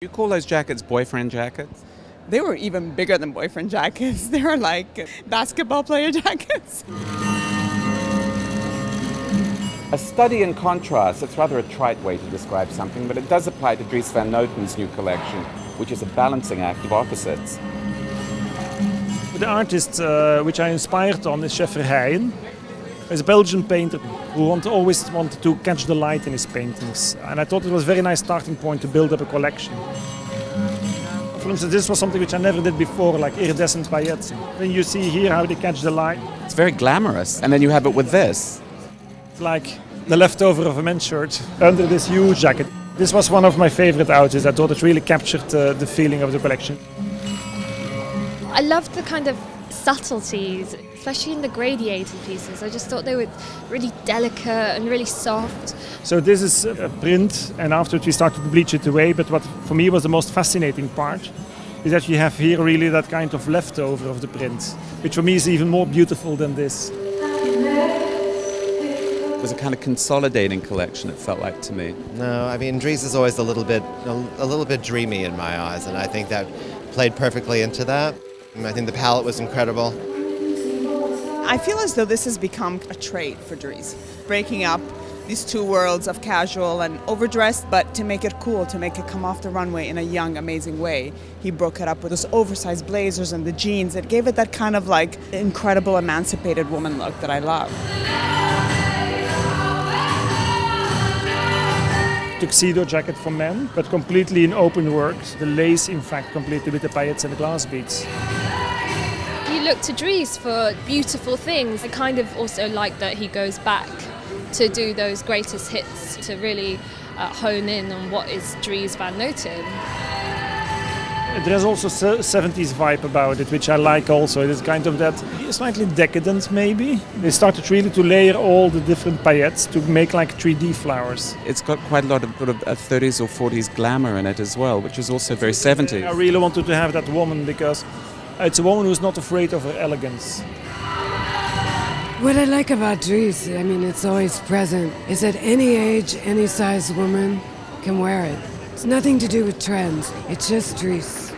You call those jackets boyfriend jackets? They were even bigger than boyfriend jackets. They were like basketball player jackets. A study in contrast, it's rather a trite way to describe something, but it does apply to Dries Van Noten's new collection, which is a balancing act of opposites. The artist which I inspired on is Chef Verheyen. He's a Belgian painter who always wanted to catch the light in his paintings. And I thought it was a very nice starting point to build up a collection. For instance, this was something which I never did before, like iridescent paillettes. Then you see here how they catch the light. It's very glamorous. And then you have it with this. It's like the leftover of a men's shirt under this huge jacket. This was one of my favorite outfits. I thought it really captured the feeling of the collection. I loved the kind of subtleties, especially in the gradiated pieces. I just thought they were really delicate and really soft. So this is a print, and afterwards we started to bleach it away. But what for me was the most fascinating part is that you have here really that kind of leftover of the print, which for me is even more beautiful than this. It was a kind of consolidating collection, it felt like to me. No, I mean, Dries is always a little bit dreamy in my eyes, and I think that played perfectly into that. I think the palette was incredible. I feel as though this has become a trait for Dries, breaking up these two worlds of casual and overdressed, but to make it cool, to make it come off the runway in a young, amazing way. He broke it up with those oversized blazers and the jeans. It gave it that kind of like incredible emancipated woman look that I love. Tuxedo jacket for men, but completely in open work. The lace, in fact, completely with the paillettes and the glass beads. You look to Dries for beautiful things. I kind of also like that he goes back to do those greatest hits, to really hone in on what is Dries Van Noten. There's also a 70s vibe about it, which I like also. It is kind of that slightly decadent, maybe. They started really to layer all the different paillettes to make like 3D flowers. It's got quite a lot of sort of a 30s or 40s glamour in it as well, which is also very 70s. I really wanted to have that woman because it's a woman who's not afraid of her elegance. What I like about Dries, I mean, it's always present, is that any age, any size woman can wear it. It's nothing to do with trends. It's just Dries.